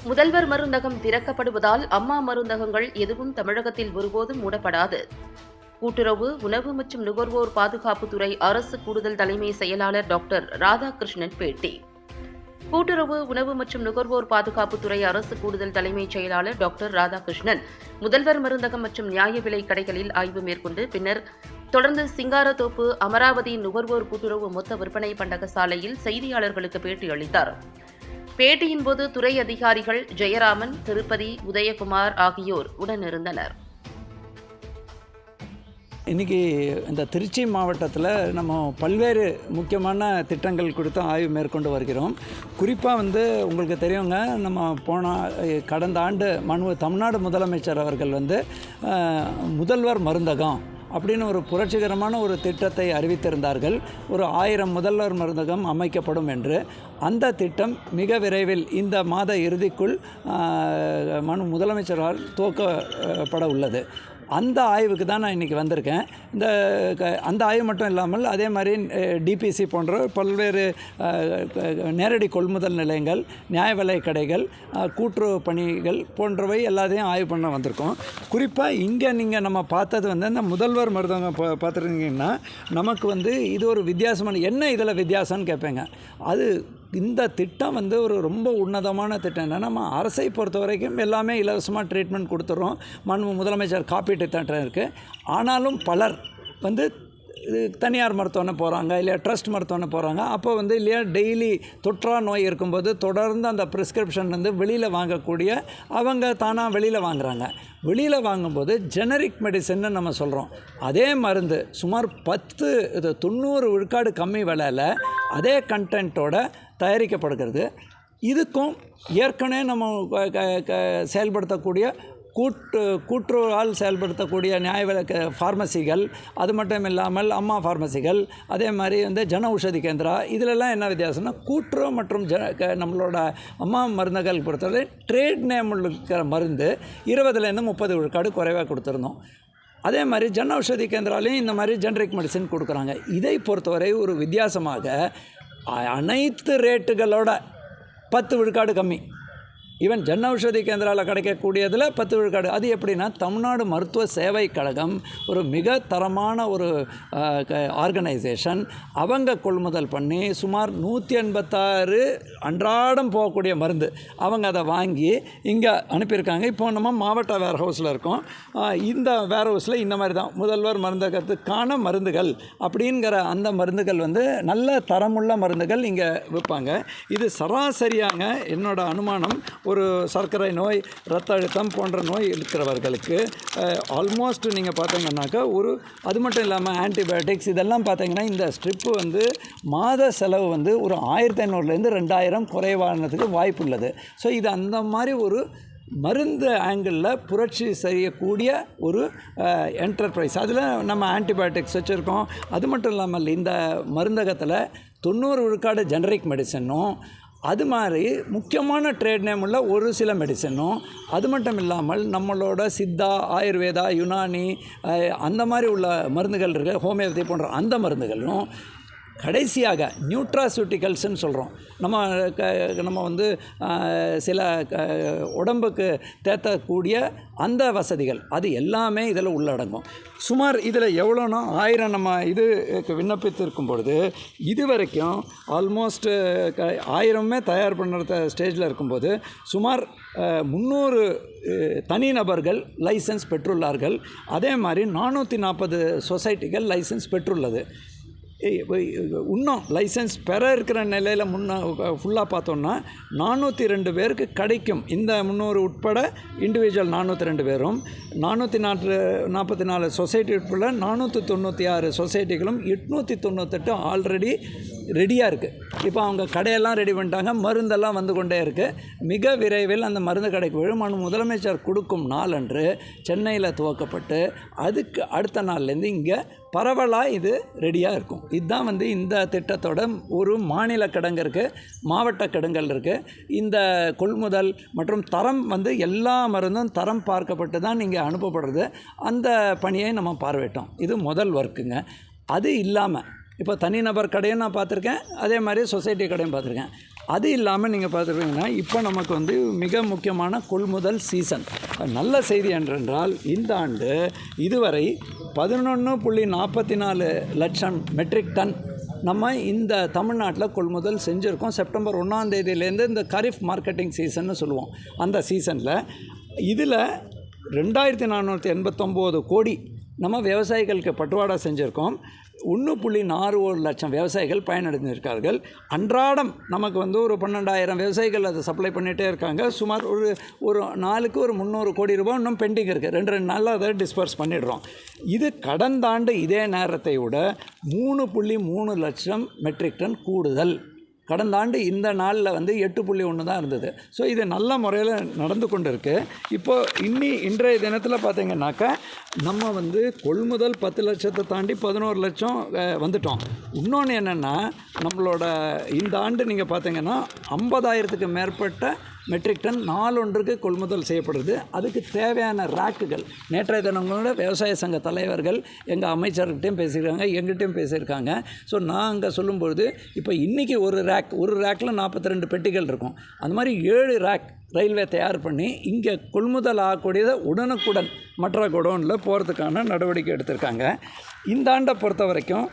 முதல்வர் மருந்தகம் திறக்கப்படுவதால் அம்மா மருந்தகங்கள் எதுவும் தமிழகத்தில் ஒருபோதும் மூடப்படாது. கூட்டுறவு, உணவு மற்றும் நுகர்வோர் பாதுகாப்புத்துறை அரசு கூடுதல் தலைமை செயலாளர் டாக்டர் ராதாகிருஷ்ணன் பேட்டி. கூட்டுறவு, உணவு மற்றும் நுகர்வோர் பாதுகாப்புத்துறை அரசு கூடுதல் தலைமைச் செயலாளர் டாக்டர் ராதாகிருஷ்ணன் முதல்வர் மருந்தகம் மற்றும் நியாய விலை கடைகளில் ஆய்வு மேற்கொண்டு பின்னர் தொடர்ந்து சிங்காரத்தோப்பு அமராவதி நுகர்வோர் கூட்டுறவு மொத்த விற்பனை பண்டக சாலையில் செய்தியாளர்களுக்கு பேட்டி அளித்தார். பேட்டியின் போது துறை அதிகாரிகள் ஜெயராமன், திருப்பதி, உதயகுமார் ஆகியோர் உடனிருந்தனர். இன்றைக்கி இந்த திருச்சி மாவட்டத்தில் நம்ம பல்வேறு முக்கியமான திட்டங்கள் குறித்து ஆய்வு மேற்கொண்டு வருகிறோம். குறிப்பாக உங்களுக்கு தெரியுங்க, நம்ம கடந்த ஆண்டு தமிழ்நாடு முதலமைச்சர் அவர்கள் முதல்வர் மருந்தகம் அப்படின்னு ஒரு புரட்சிகரமான ஒரு திட்டத்தை அறிவித்திருந்தார்கள். ஒரு 1000 முதல்வர் மருந்தகம் அமைக்கப்படும் என்று. அந்த திட்டம் மிக விரைவில் இந்த மாத இறுதிக்குள் முதலமைச்சரால் துவக்கப்பட உள்ளது. அந்த ஆய்வுக்கு தான் நான் இன்றைக்கி வந்திருக்கேன். அந்த ஆய்வு மட்டும் இல்லாமல் அதே மாதிரி டிபிசி போன்ற பல்வேறு நேரடி கொள்முதல் நிலையங்கள், நியாய விலை கடைகள், கூட்டுறவு பணிகள் போன்றவை எல்லாத்தையும் ஆய்வு பண்ண வந்திருக்கோம். குறிப்பாக இங்கே நம்ம பார்த்தது இந்த முதல்வர் மருந்தகம் பார்த்துருந்தீங்கன்னா நமக்கு இது ஒரு வித்தியாசமான என்ன இதில் வித்தியாசம்னு கேட்பேங்க. அது இந்த திட்டம் ஒரு ரொம்ப உன்னதமான திட்டம். என்னென்னா, நம்ம அரசை பொறுத்த வரைக்கும் எல்லாமே இலவசமாக ட்ரீட்மெண்ட் கொடுத்துட்றோம். முதலமைச்சர் காப்பீட்டு திட்டம் இருக்குது. ஆனாலும் பலர் தனியார் மருத்துவமனை போகிறாங்க, இல்லையா ட்ரஸ்ட் மருத்துவமனை போகிறாங்க. அப்போ இல்லையா டெய்லி தொற்றா நோய் இருக்கும்போது தொடர்ந்து அந்த ப்ரிஸ்கிரிப்ஷன் வெளியில் வாங்கக்கூடிய அவங்க தானாக வெளியில் வாங்குகிறாங்க. வெளியில் வாங்கும்போது ஜெனரிக் மெடிசன்னு நம்ம சொல்கிறோம். அதே மருந்து சுமார் 90 விழுக்காடு கம்மி விலையில் அதே கண்டென்ட்டோட தயாரிக்கப்படுகிறது. இதுக்கும் ஏற்கனவே நம்ம செயல்படுத்தக்கூடிய கூட்டுறவால் செயல்படுத்தக்கூடிய நியாய விலை ஃபார்மசிகள், அது மட்டும் இல்லாமல் அம்மா ஃபார்மசிகள், அதே மாதிரி ஜன ஔஷதி கேந்திரா, இதிலெல்லாம் என்ன வித்தியாசம்னா கூட்டுறவு மற்றும் நம்மளோட அம்மா மருந்துகள் பொறுத்தவரை ட்ரேட் நேம் இருக்கிற மருந்து 20லேருந்து 30 விழுக்காடு குறைவாக கொடுத்துருந்தோம். அதே மாதிரி ஜன ஔஷதி கேந்திராலையும் இந்த மாதிரி ஜெனரிக் மெடிசன் கொடுக்குறாங்க. இதை பொறுத்தவரை ஒரு வித்தியாசமாக அனைத்து ரேட்டுகளோட 10 விழுக்காடு கம்மி. ஈவன் ஜன் ஔஷதி கேந்திராவில் கிடைக்கக்கூடியதில் 10 விழுக்காடு. அது எப்படின்னா, தமிழ்நாடு மருத்துவ சேவை கழகம் ஒரு மிக தரமான ஒரு ஆர்கனைசேஷன். அவங்க கொள்முதல் பண்ணி சுமார் 186 அன்றாடம் போகக்கூடிய மருந்து அவங்க அதை வாங்கி இங்கே அனுப்பியிருக்காங்க. இப்போ நம்ம மாவட்ட வேர் ஹவுஸில் இருக்கோம். இந்த வேர் ஹவுஸில் இந்த மாதிரி தான் முதல்வர் மருந்தகத்துக்கான மருந்துகள் அப்படிங்கிற அந்த மருந்துகள் நல்ல தரமுள்ள மருந்துகள் இங்கே விற்பாங்க. இது சராசரியாக என்னோட அனுமானம், ஒரு சர்க்கரை நோய், இரத்த அழுத்தம் போன்ற நோய் இருக்கிறவர்களுக்கு ஆல்மோஸ்ட் நீங்கள் பார்த்தீங்கன்னாக்கா அது மட்டும் இல்லாமல் ஆன்டிபயோட்டிக்ஸ் இதெல்லாம் பார்த்தீங்கன்னா இந்த ஸ்ட்ரிப்பு மாத செலவு ஒரு 1500லேருந்து 2000 குறைவானதுக்கு வாய்ப்பு உள்ளது. ஸோ இது அந்த மாதிரி ஒரு மருந்து ஆங்கிளில் புரட்சி செய்யக்கூடிய ஒரு என்டர்பிரைஸ். அதில் நம்ம ஆன்டிபயோட்டிக்ஸ் வச்சுருக்கோம். அது மட்டும் இல்லாமல் இந்த மருந்தகத்தில் 90 விழுக்காடு ஜெனரிக் மெடிசனும், அது மாதிரி முக்கியமான ட்ரேட் நேம் உள்ள ஒரு சில மெடிசனும், அது மட்டும் இல்லாமல் நம்மளோட சித்தா, ஆயுர்வேதா, யுனானி அந்த மாதிரி உள்ள மருந்துகள் இருக்குது, ஹோமியோபதி போன்ற அந்த மருந்துகளும், கடைசியாக நியூட்ராசூட்டிகல்ஸ்ன்னு சொல்கிறோம். நம்ம சில உடம்புக்கு தேத்தக்கூடிய அந்த வசதிகள் அது எல்லாமே இதில் உள்ளடங்கும். சுமார் இதில் எவ்வளோனா 1000 நம்ம விண்ணப்பித்திருக்கும் பொழுது இது வரைக்கும் ஆல்மோஸ்ட் 1000மே தயார் பண்ணுற ஸ்டேஜில் இருக்கும்போது சுமார் 300 தனிநபர்கள் லைசன்ஸ் பெற்றுள்ளார்கள். அதே மாதிரி 440 சொசைட்டிகள் லைசன்ஸ் பெற்றுள்ளது. இன்னும் லைசன்ஸ் பெற இருக்கிற நிலையில் ஃபுல்லாக பார்த்தோன்னா 402 பேருக்கு கிடைக்கும். இந்த 300 உட்பட இண்டிவிஜுவல் 402 பேரும், 444 சொசைட்டி உட்பட 496 சொசைட்டிகளும் 898 ஆல்ரெடி ரெடியாக இருக்குது. இப்போ அவங்க கடையெல்லாம் ரெடி பண்ணிட்டாங்க, மருந்தெல்லாம் வந்து கொண்டே இருக்குது. மிக விரைவில் அந்த மருந்து கடைக்கு விழுமனு முதலமைச்சர் கொடுக்கும் நாளன்று சென்னையில் துவக்கப்பட்டு அதுக்கு அடுத்த நாள்லேருந்து இங்கே பரவலாக இது ரெடியாக இருக்கும். இதுதான் இந்த திட்டத்தோட ஒரு மாநில கிடங்கு இருக்குது, மாவட்ட கிடங்குகள் இருக்குது. இந்த கொள்முதல் மற்றும் தரம் எல்லா மருந்தும் தரம் பார்க்கப்பட்டு தான் இங்கே அனுப்பப்படுறது. அந்த பணியை நம்ம பார்வையிட்டோம். இது முதல் ஒர்க்குங்க. அது இல்லாமல் இப்போ தனிநபர் கடையும் நான் பார்த்துருக்கேன், அதே மாதிரி சொசைட்டி கடையும் பார்த்துருக்கேன். அது இல்லாமல் நீங்கள் பார்த்துருக்கீங்கன்னா இப்போ நமக்கு வந்து மிக முக்கியமான கொள்முதல் சீசன். நல்ல செய்தி என்றால் இந்த ஆண்டு இதுவரை 11.44 லட்சம் மெட்ரிக் டன் நம்ம இந்த தமிழ்நாட்டில் கொள்முதல் செஞ்சுருக்கோம். செப்டம்பர் 1ஆம் தேதியிலேருந்து இந்த கரீஃப் மார்க்கெட்டிங் சீசன்னு சொல்லுவோம். அந்த சீசனில் இதில் 2489 கோடி நம்ம விவசாயிகளுக்கு பட்டுவாடா செஞ்சுருக்கோம். 1.41 லட்சம் விவசாயிகள் பயனடைந்திருக்கார்கள். அன்றாடம் நமக்கு வந்து ஒரு 12,000 விவசாயிகள் அதை சப்ளை பண்ணிகிட்டே இருக்காங்க. சுமார் ஒரு நாளுக்கு ஒரு 300 கோடி ரூபாய் இன்னும் பெண்டிங் இருக்குது. 2 நாளில் அதை டிஸ்பர்ஸ் பண்ணிடுறோம். இது கடந்த ஆண்டு இதே நேரத்தை விட 3.3 லட்சம் மெட்ரிக் டன் கூடுதல். கடந்த ஆண்டு இந்த நாளில் வந்து 8.1 தான் இருந்தது. ஸோ இது நல்ல முறையில் நடந்து கொண்டு இருக்குது. இப்போது இன்றைய தினத்தில் பார்த்திங்கனாக்கா நம்ம வந்து கொள்முதல் 10 லட்சத்தை தாண்டி 11 லட்சம் வந்துட்டோம். இன்னொன்று என்னென்னா நம்மளோட இந்த ஆண்டு நீங்கள் பார்த்திங்கன்னா 50,000க்கு மேற்பட்ட மெட்ரிக் டன் நாளொன்றுக்கு கொள்முதல் செய்யப்படுது. அதுக்கு தேவையான ரேக்குகள் நேற்றைய தினங்களோட விவசாய சங்க தலைவர்கள் எங்கள் அமைச்சர்கிட்டையும் பேசியிருக்காங்க, எங்கிட்டையும் பேசியிருக்காங்க. ஸோ நான் அங்கே சொல்லும்பொழுது இப்போ இன்றைக்கி ஒரு ரேக்கில் 42 பெட்டிகள் இருக்கும். அந்த மாதிரி 7 ரேக் ரயில்வே தயார் பண்ணி இங்கே கொள்முதல் ஆகக்கூடியதை உடனுக்குடன் மற்ற குடோனில் போகிறதுக்கான நடவடிக்கை எடுத்திருக்காங்க. இந்த ஆண்டை பொறுத்த வரைக்கும்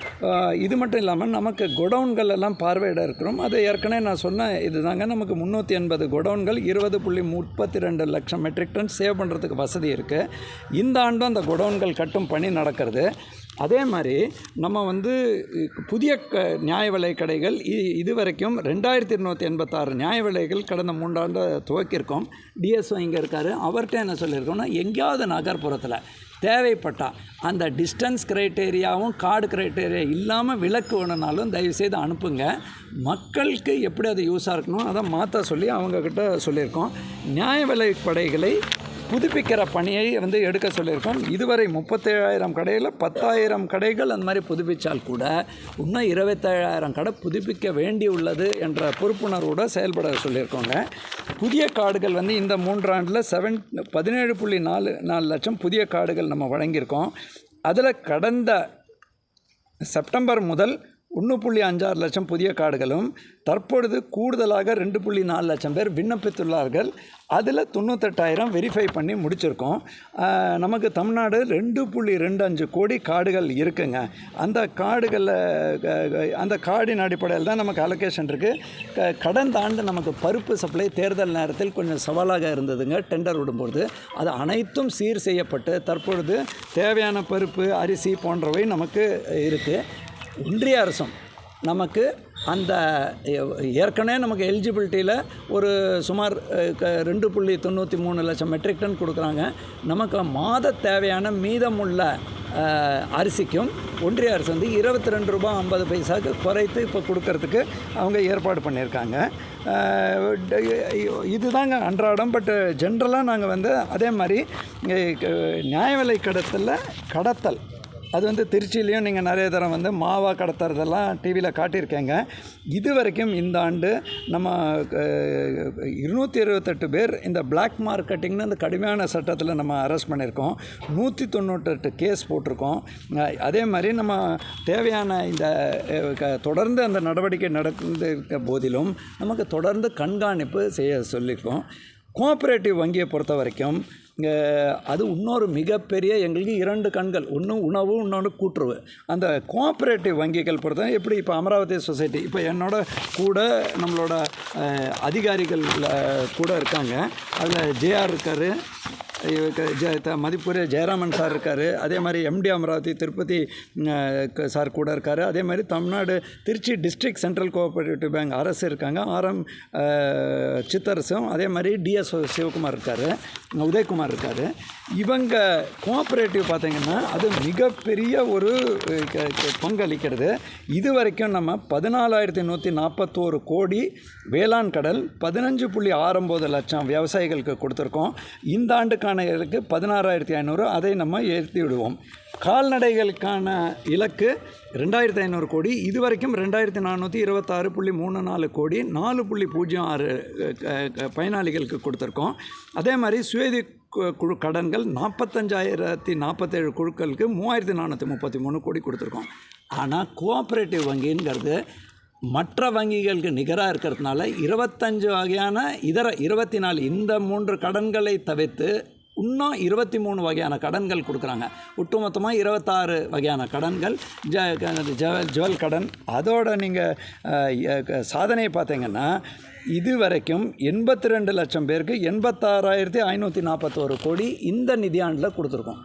இது மட்டும் இல்லாமல் நமக்கு குடோன்கள் எல்லாம் பார்வையிட இருக்கிறோம். அது ஏற்கனவே நான் சொன்ன இது தாங்க, நமக்கு 380 குடோன்கள் 20.32 லட்சம் மெட்ரிக் டன் சேவ் பண்ணுறதுக்கு வசதி இருக்குது. இந்த ஆண்டும் அந்த குடோன்கள் கட்டும் பணி நடக்கிறது. அதே மாதிரி நம்ம வந்து புதிய நியாய விலை கடைகள் இதுவரைக்கும் 2286 நியாய விலைகள் கடந்த 3 ஆண்டு துவக்கியிருக்கோம். டிஎஸ்ஓ இங்கே இருக்கார். அவர்கிட்ட என்ன சொல்லியிருக்கோம்னா, எங்கேயாவது நகர்ப்புறத்தில் தேவைப்பட்டால் அந்த டிஸ்டன்ஸ் க்ரைட்டேரியாவும் கார்டு க்ரைட்டேரியா இல்லாமல் விலக்கு வேணுனாலும் தயவுசெய்து அனுப்புங்க. மக்களுக்கு எப்படி அது யூஸாக இருக்கணும் அதை மாற்ற சொல்லி அவங்கக்கிட்ட சொல்லியிருக்கோம். நியாய விலை கடைகளை புதுப்பிக்கிற பணியை வந்து எடுக்க சொல்லியிருக்கோம். இதுவரை 37,000 கடையில் 10,000 கடைகள் அந்த மாதிரி புதுப்பித்தால் கூட இன்னும் 27,000 கடை புதுப்பிக்க வேண்டி உள்ளது என்ற பொறுப்புணர்வோடு செயல்பட சொல்லியிருக்கோங்க. புதிய கார்டுகள் வந்து இந்த 3 ஆண்டில் 17.44 லட்சம் புதிய கார்டுகள் நம்ம வழங்கியிருக்கோம். அதில் கடந்த செப்டம்பர் முதல் 1.56 லட்சம் புதிய கார்டுகளும் தற்பொழுது கூடுதலாக 2.4 லட்சம் பேர் விண்ணப்பித்துள்ளார்கள். அதில் 98,000 வெரிஃபை பண்ணி முடிச்சிருக்கோம். நமக்கு தமிழ்நாடு 2.25 கோடி கார்டுகள் இருக்குங்க. அந்த கார்டின் அடிப்படையில் தான் நமக்கு அலோகேஷன் இருக்குது. கடந்த ஆண்டு நமக்கு பருப்பு சப்ளை தேர்தல் நேரத்தில் கொஞ்சம் சவாலாக இருந்ததுங்க. டெண்டர் விடும்போது அது அனைத்தும் சீர் செய்யப்பட்டு தற்பொழுது தேவையான பருப்பு, அரிசி போன்றவை நமக்கு இருக்குது. ஒன்றிய அரசும் நமக்கு அந்த ஏற்கனவே நமக்கு எலிஜிபிலிட்டியில் ஒரு சுமார் 2.93 லட்சம் மெட்ரிக் டன் கொடுக்குறாங்க. நமக்கு மாத தேவையான மீதமுள்ள அரிசிக்கும் ஒன்றிய அரசு வந்து 22 ரூபாய் 50 பைசாவுக்கு குறைத்து இப்போ கொடுக்கறதுக்கு அவங்க ஏற்பாடு பண்ணியிருக்காங்க. இதுதாங்க அன்றாடம். பட் ஜென்ரலாக நாங்கள் வந்து அதே மாதிரி நியாய விலை கடத்தல் அது வந்து திருச்சியிலையும் நீங்கள் நிறைய தரம் வந்து மாவா கடத்துறதெல்லாம் டிவியில் காட்டியிருக்கேங்க. இது வரைக்கும் இந்த ஆண்டு நம்ம 228 பேர் இந்த பிளாக் மார்க்கெட்டிங்னு அந்த கடுமையான சட்டத்தில் நம்ம அரெஸ்ட் பண்ணியிருக்கோம். 198 கேஸ் போட்டிருக்கோம். அதே மாதிரி நம்ம தேவையான இந்த தொடர்ந்து அந்த நடவடிக்கை நடந்திருக்க போதிலும் நமக்கு தொடர்ந்து கண்காணிப்பு செய்ய சொல்லியிருக்கோம். கோஆப்ரேட்டிவ் வங்கியை பொறுத்த வரைக்கும் அது இன்னொரு மிகப்பெரிய எங்களுக்கு 2 கண்கள், ஒன்று உணவு, இன்னொன்று கூட்டுறவு. அந்த கோஆப்ரேட்டிவ் வங்கிகள் பொறுத்த எப்படி இப்போ அமராவதி சொசைட்டி இப்போ என்னோட கூட நம்மளோட அதிகாரிகள் கூட இருக்காங்க. அதில் ஜேஆர் இருக்கார், மதிப்புரிய ஜெயராமன் சார் இருக்கார். அதே மாதிரி எம்டி அமராவதி திருப்பதி சார் கூட இருக்கார். அதே மாதிரி Tamil Nadu Trichy district central cooperative bank அரசு இருக்காங்க, RM சித்தரசும். அதே மாதிரி டிஎஸ்ஓ சிவகுமார் இருக்கார், உதயகுமார் இருக்கார். இவங்க கோஆப்ரேட்டிவ் பார்த்திங்கன்னா அது மிகப்பெரிய ஒரு பங்களிக்கிறது. இது வரைக்கும் நம்ம 14,141 கோடி வேளாண் கடன் 15.69 லட்சம் விவசாயிகளுக்கு கொடுத்துருக்கோம். இந்த ஆண்டுக்கான இலக்கு 16,500, அதை நம்ம ஏற்றி விடுவோம். கால்நடைகளுக்கான இலக்கு 2,500 கோடி. இதுவரைக்கும் 2,426.34 கோடி 4.06 பயனாளிகளுக்கு கொடுத்துருக்கோம். அதே மாதிரி சுயதி குழு கடன்கள் 45,047 குழுக்களுக்கு 3,433 கோடி கொடுத்துருக்கோம். ஆனால் கோஆப்ரேட்டிவ் வங்கிங்கிறது மற்ற வங்கிகளுக்கு நிகராக இருக்கிறதுனால 25 வகையான இதர 24 இந்த 3 கடன்களை தவிர்த்து இன்னும் 23 வகையான கடன்கள் கொடுக்குறாங்க. ஒட்டுமொத்தமாக 26 வகையான கடன்கள் ஜுவல் கடன். அதோட நீங்கள் சாதனையை பார்த்தீங்கன்னா இது வரைக்கும் 82 லட்சம் பேருக்கு 86,541 கோடி இந்த நிதியாண்டில் கொடுத்துருக்கோம்.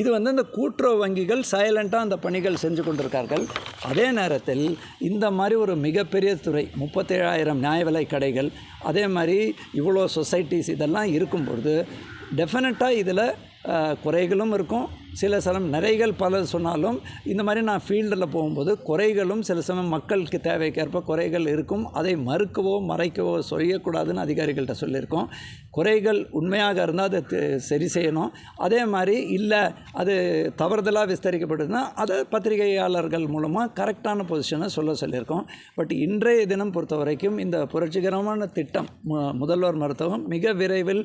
இது இந்த கூட்டுறவு வங்கிகள் சைலண்ட்டாக அந்த பணிகள் செஞ்சு கொண்டிருக்கார்கள். அதே நேரத்தில் இந்த மாதிரி ஒரு மிகப்பெரிய துறை 37,000 நியாய விலை கடைகள், அதே மாதிரி இவ்வளோ சொசைட்டிஸ் இதெல்லாம் இருக்கும்பொழுது டெஃபினட்டாக இதில் குறைகளும் இருக்கும். சில சமயம் நிறைகள் பல சொன்னாலும் இந்த மாதிரி நான் ஃபீல்டில் போகும்போது குறைகளும் சில சமயம் மக்களுக்கு தேவைக்கேற்ப குறைகள் இருக்கும். அதை மறுக்கவோ மறைக்கவோ செய்யக்கூடாதுன்னு அதிகாரிகள்கிட்ட சொல்லியிருக்கோம். குறைகள் உண்மையாக இருந்தால் அதை சரி செய்யணும். அதே மாதிரி இல்லை அது தவறுதலாக விஸ்தரிக்கப்படுதுன்னா அதை பத்திரிகையாளர்கள் மூலமாக கரெக்டான பொசிஷனை சொல்லியிருக்கோம். பட் இன்றைய தினம் பொறுத்த வரைக்கும் இந்த புரட்சிகரமான திட்டம் முதல்வர் மருத்துவம் மிக விரைவில்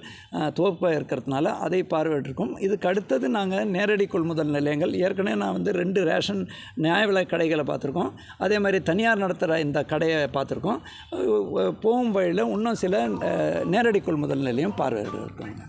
துவக்க இருக்கிறதுனால அதை பார்வையிட்டிருக்கோம். இதுக்கு அடுத்தது நாங்கள் நேரடி கொள்முதல் நிலையங்கள், ஏற்கனவே நான் 2 ரேஷன் நியாய விலை கடைகளை பார்த்துருக்கோம். அதே மாதிரி தனியார் நடத்துகிற இந்த கடையை பார்த்துருக்கோம். போகும் வழியில் இன்னும் சில நேரடி கொள்முதல் நிலையம் பார்வையிட்டு இருக்கோங்க.